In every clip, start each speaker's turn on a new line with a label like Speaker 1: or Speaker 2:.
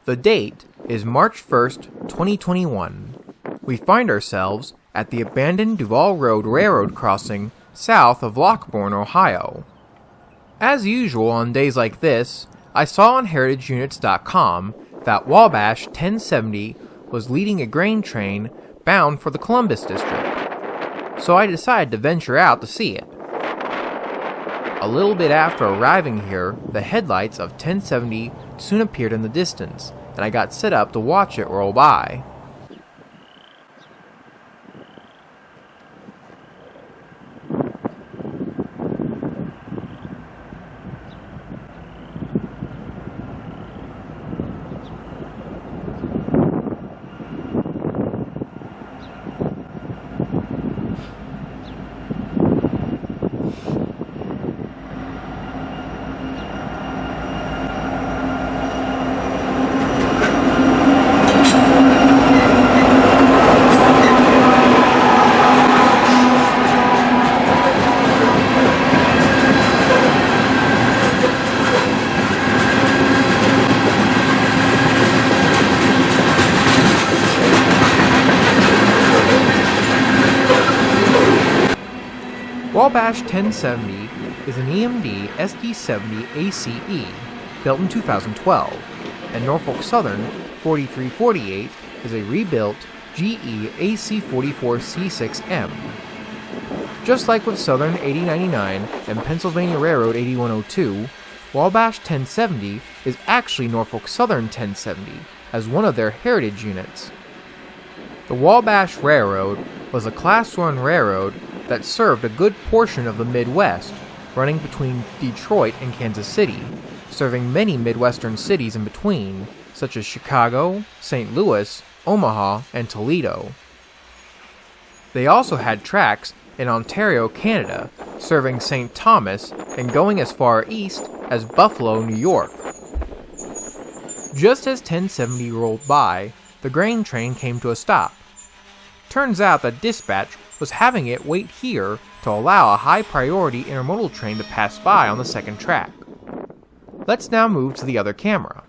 Speaker 1: The date is March 1st, 2021. We find ourselves at the abandoned Duval Road Railroad crossing south of Lockbourne, Ohio. As usual on days like this, I saw on heritageunits.com that Wabash 1070 was leading a grain train bound for the Columbus district, so I decided to venture out to see it. A little bit after arriving here, the headlights of 1070 soon appeared in the distance, and I got set up to watch it roll by. Wabash 1070 is an EMD SD70 ACE built in 2012, and Norfolk Southern 4348 is a rebuilt GE AC44C6M. Just like with Southern 8099 and Pennsylvania Railroad 8102, Wabash 1070 is actually Norfolk Southern 1070 as one of their heritage units. The Wabash Railroad was a Class I railroad that served a good portion of the Midwest, running between Detroit and Kansas City, serving many Midwestern cities in between, such as Chicago, St. Louis, Omaha, and Toledo. They also had tracks in Ontario, Canada, serving St. Thomas and going as far east as Buffalo, New York. Just as 1070 rolled by, the grain train came to a stop. Turns out that dispatch was having it wait here to allow a high-priority intermodal train to pass by on the second track. Let's now move to the other camera.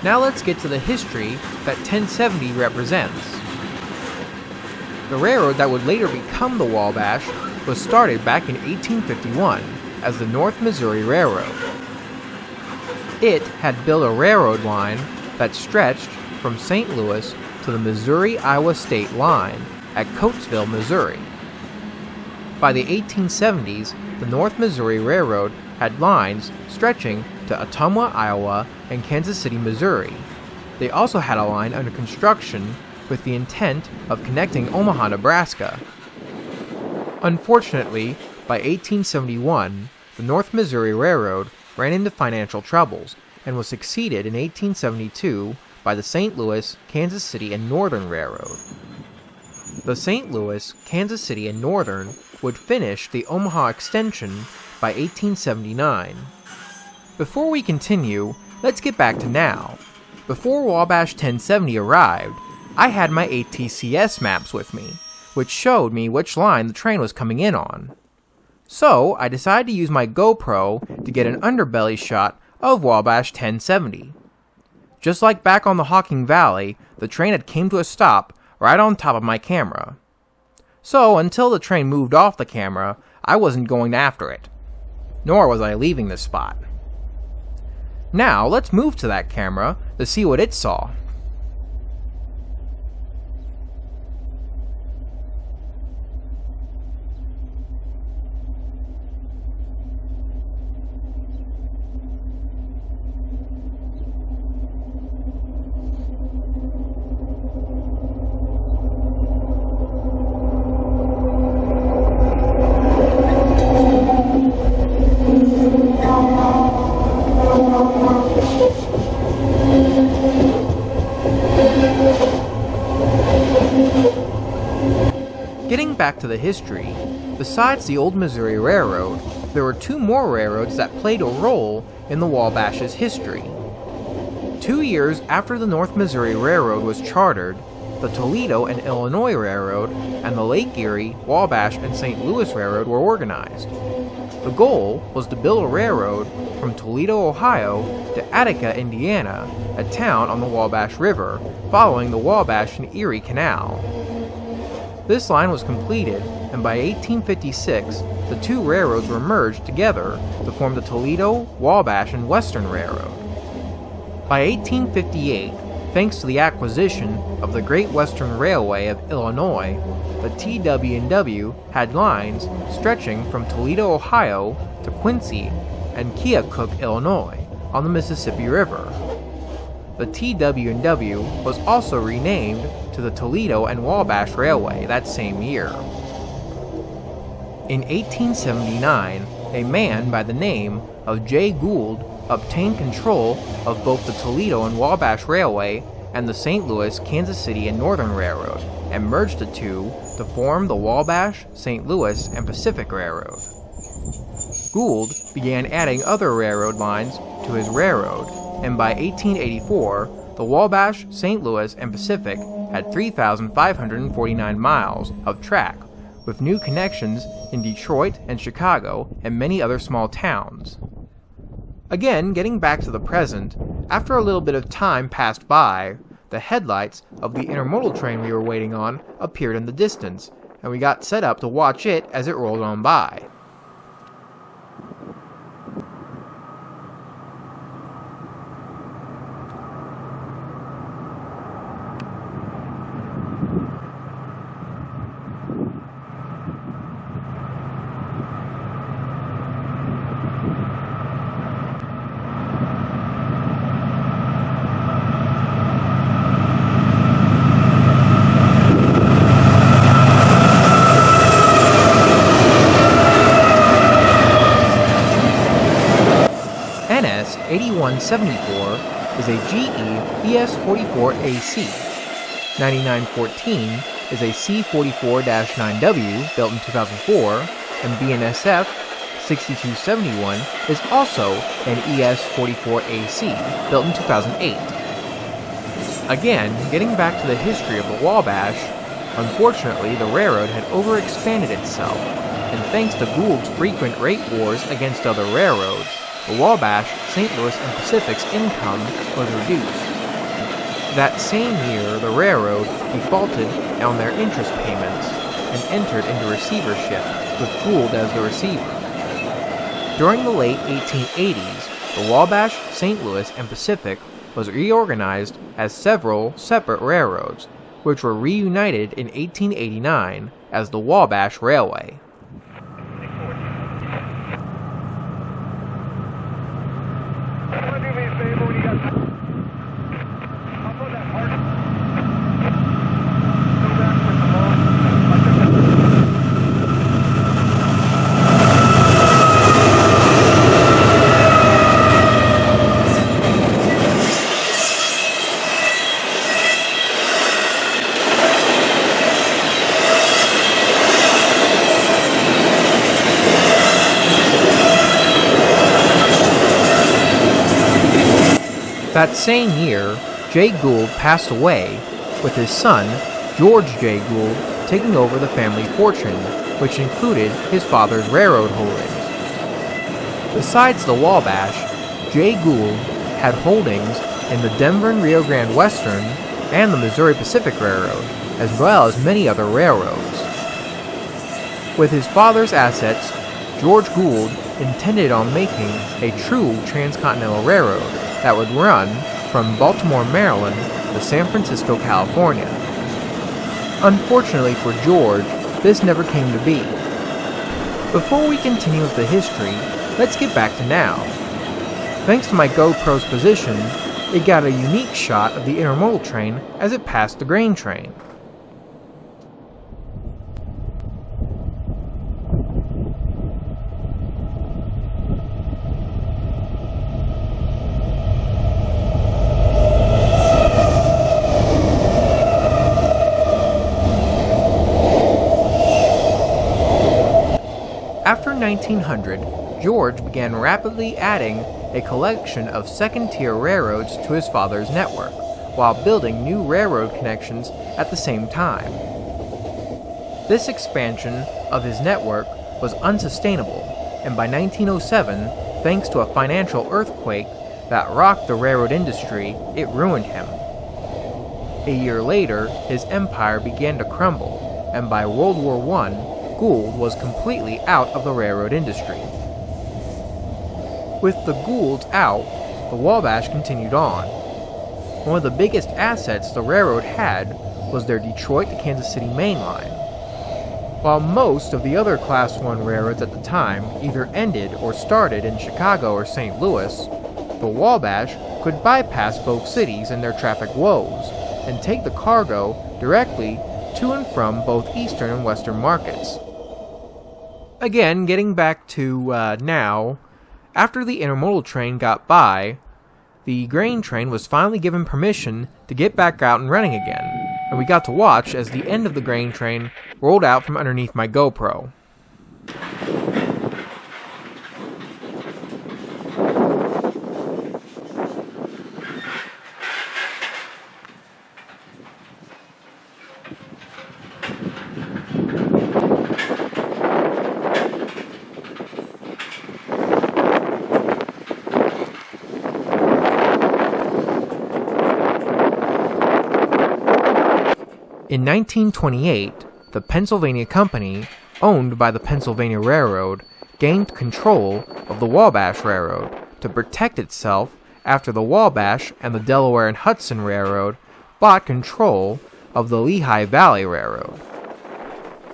Speaker 1: Now let's get to the history that 1070 represents. The railroad that would later become the Wabash was started back in 1851 as the North Missouri Railroad. It had built a railroad line that stretched from St. Louis to the Missouri-Iowa state line at Coatesville, Missouri. By the 1870s, the North Missouri Railroad had lines stretching to Ottumwa, Iowa, and Kansas City, Missouri. They also had a line under construction with the intent of connecting Omaha, Nebraska. Unfortunately, by 1871, the North Missouri Railroad ran into financial troubles and was succeeded in 1872 by the St. Louis, Kansas City, and Northern Railroad. The St. Louis, Kansas City, and Northern would finish the Omaha extension by 1879. Before we continue, let's get back to now. Before Wabash 1070 arrived, I had my ATCS maps with me, which showed me which line the train was coming in on. So I decided to use my GoPro to get an underbelly shot of Wabash 1070. Just like back on the Hocking Valley, the train had came to a stop right on top of my camera. So until the train moved off the camera, I wasn't going after it. Nor was I leaving this spot. Now let's move to that camera to see what it saw. back to the history, besides the old Missouri Railroad, there were two more railroads that played a role in the Wabash's history. 2 years after the North Missouri Railroad was chartered, the Toledo and Illinois Railroad and the Lake Erie, Wabash, and St. Louis Railroad were organized. The goal was to build a railroad from Toledo, Ohio to Attica, Indiana, a town on the Wabash River, following the Wabash and Erie Canal. This line was completed, and by 1856, the two railroads were merged together to form the Toledo, Wabash, and Western Railroad. By 1858, thanks to the acquisition of the Great Western Railway of Illinois, the TW&W had lines stretching from Toledo, Ohio to Quincy and Keokuk, Illinois, on the Mississippi River. The TW&W was also renamed to the Toledo and Wabash Railway that same year. In 1879, a man by the name of Jay Gould obtained control of both the Toledo and Wabash Railway and the St. Louis, Kansas City, and Northern Railroad, and merged the two to form the Wabash, St. Louis, and Pacific Railroad. Gould began adding other railroad lines to his railroad, and by 1884, the Wabash, St. Louis, and Pacific had 3,549 miles of track, with new connections in Detroit and Chicago and many other small towns. Again, getting back to the present, after a little bit of time passed by, the headlights of the intermodal train we were waiting on appeared in the distance, and we got set up to watch it as it rolled on by. NS 8174 is a GE ES44AC. 9914 is a C44-9W built in 2004, and BNSF 6271 is also an ES44AC built in 2008. Again, getting back to the history of the Wabash, unfortunately the railroad had overexpanded itself, and thanks to Gould's frequent rate wars against other railroads, the Wabash, St. Louis, and Pacific's income was reduced. That same year, the railroad defaulted on their interest payments and entered into receivership, with Gould as the receiver. During the late 1880s, the Wabash, St. Louis, and Pacific was reorganized as several separate railroads, which were reunited in 1889 as the Wabash Railway. That same year, Jay Gould passed away, with his son, George J. Gould, taking over the family fortune, which included his father's railroad holdings. Besides the Wabash, Jay Gould had holdings in the Denver and Rio Grande Western and the Missouri Pacific Railroad, as well as many other railroads. With his father's assets, George Gould intended on making a true transcontinental railroad that would run from Baltimore, Maryland to San Francisco, California. Unfortunately for George, this never came to be. Before we continue with the history, let's get back to now. Thanks to my GoPro's position, it got a unique shot of the intermodal train as it passed the grain train. 1900, George began rapidly adding a collection of second-tier railroads to his father's network, while building new railroad connections at the same time. This expansion of his network was unsustainable, and by 1907, thanks to a financial earthquake that rocked the railroad industry, it ruined him. A year later, his empire began to crumble, and by World War I, Gould was completely out of the railroad industry. With the Goulds out, the Wabash continued on. One of the biggest assets the railroad had was their Detroit to Kansas City main line. While most of the other Class I railroads at the time either ended or started in Chicago or St. Louis, the Wabash could bypass both cities and their traffic woes, and take the cargo directly to and from both eastern and western markets. Again, getting back to now, after the intermodal train got by, the grain train was finally given permission to get back out and running again, and we got to watch as the end of the grain train rolled out from underneath my GoPro. In 1928, the Pennsylvania Company, owned by the Pennsylvania Railroad, gained control of the Wabash Railroad to protect itself after the Wabash and the Delaware and Hudson Railroad bought control of the Lehigh Valley Railroad.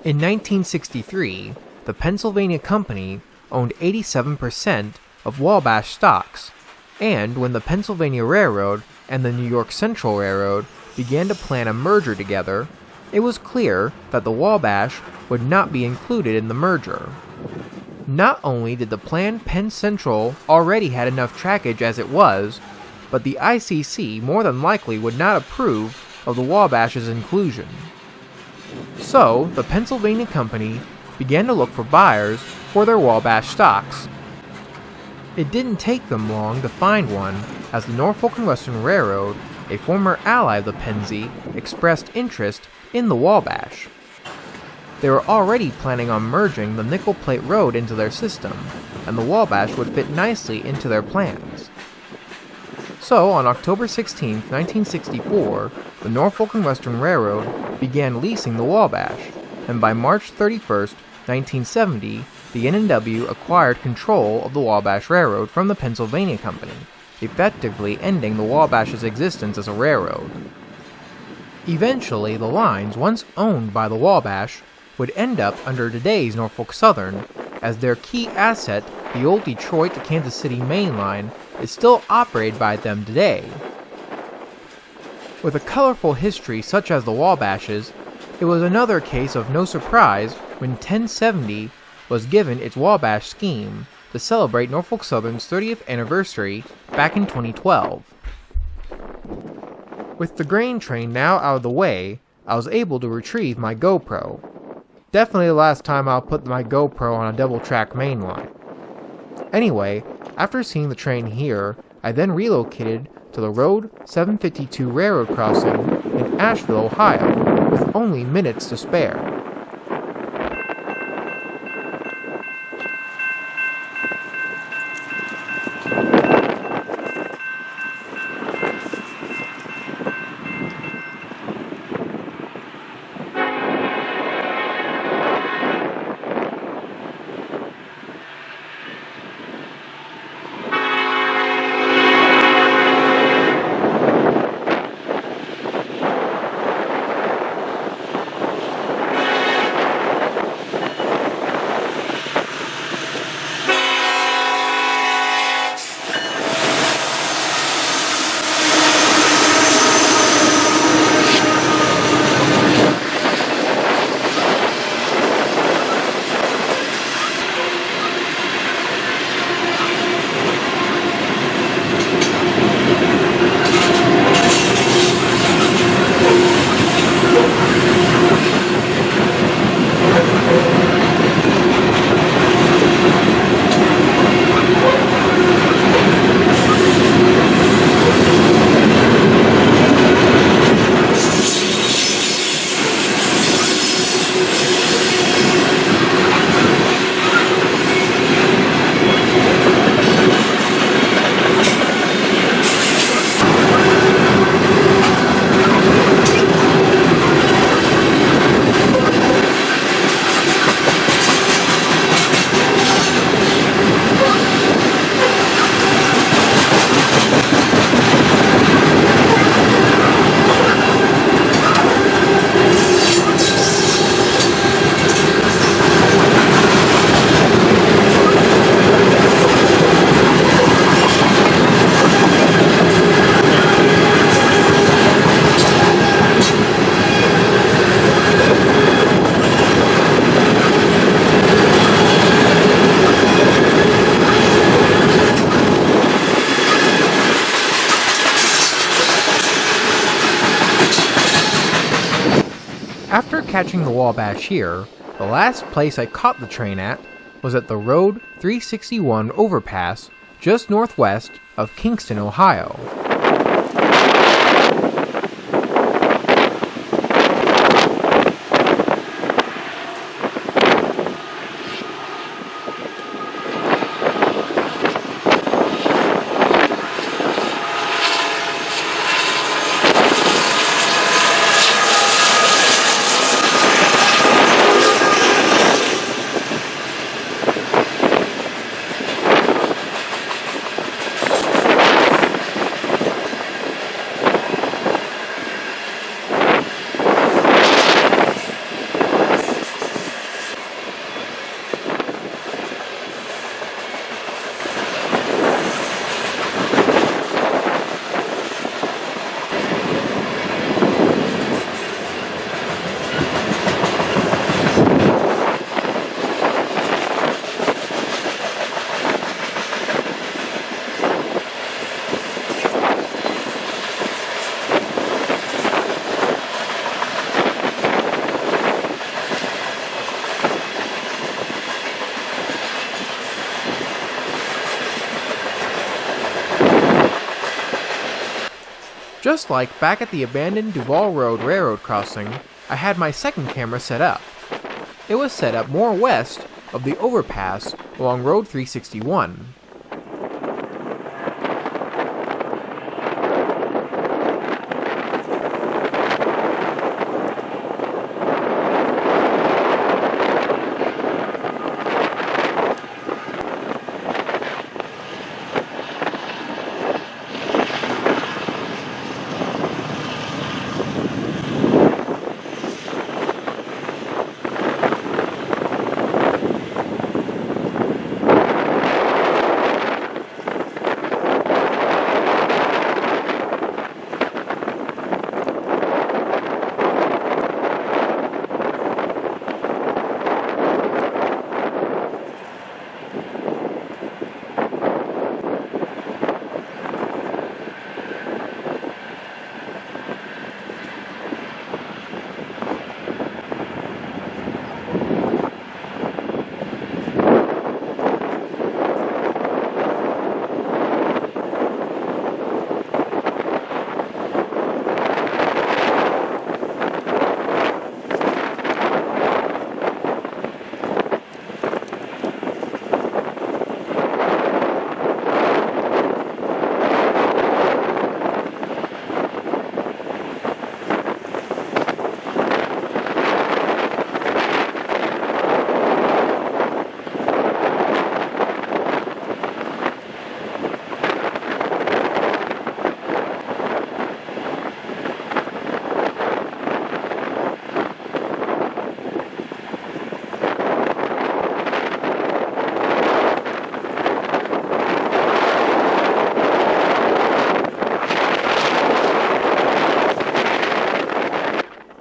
Speaker 1: In 1963, the Pennsylvania Company owned 87% of Wabash stocks, and when the Pennsylvania Railroad and the New York Central Railroad began to plan a merger together, it was clear that the Wabash would not be included in the merger. Not only did the planned Penn Central already had enough trackage as it was, but the ICC more than likely would not approve of the Wabash's inclusion. So, the Pennsylvania Company began to look for buyers for their Wabash stocks. It didn't take them long to find one, as the Norfolk and Western Railroad, a former ally of the Pennsy, expressed interest in the Wabash. They were already planning on merging the Nickel Plate Road into their system, and the Wabash would fit nicely into their plans. So, on October 16, 1964, the Norfolk and Western Railroad began leasing the Wabash, and by March 31, 1970, the N&W acquired control of the Wabash Railroad from the Pennsylvania Company, effectively ending the Wabash's existence as a railroad. Eventually, the lines once owned by the Wabash would end up under today's Norfolk Southern, as their key asset, the old Detroit to Kansas City main line, is still operated by them today. With a colorful history such as the Wabash's, it was another case of no surprise when 1070 was given its Wabash scheme to celebrate Norfolk Southern's 30th anniversary back in 2012. With the grain train now out of the way, I was able to retrieve my GoPro. Definitely the last time I'll put my GoPro on a double-track main line. Anyway, after seeing the train here, I then relocated to the Road 752 railroad crossing in Asheville, Ohio, with only minutes to spare. After catching the Wabash here, the last place I caught the train at was at the Road 361 overpass just northwest of Kingston, Ohio. Just like back at the abandoned Duval Road railroad crossing, I had my second camera set up. It was set up more west of the overpass along Road 361.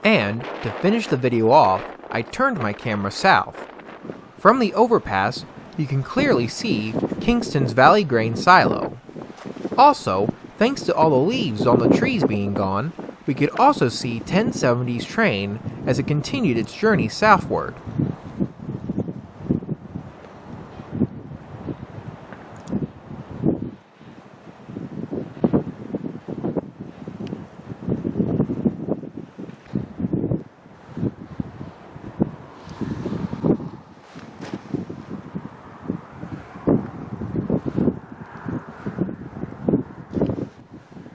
Speaker 1: And, to finish the video off, I turned my camera south. From the overpass, you can clearly see Kingston's Valley Grain Silo. Also, thanks to all the leaves on the trees being gone, we could also see 1070's train as it continued its journey southward.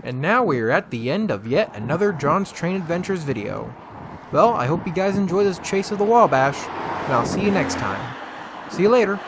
Speaker 1: And now we are at the end of yet another John's Train Adventures video. Well, I hope you guys enjoy this chase of the Wabash, and I'll see you next time. See you later.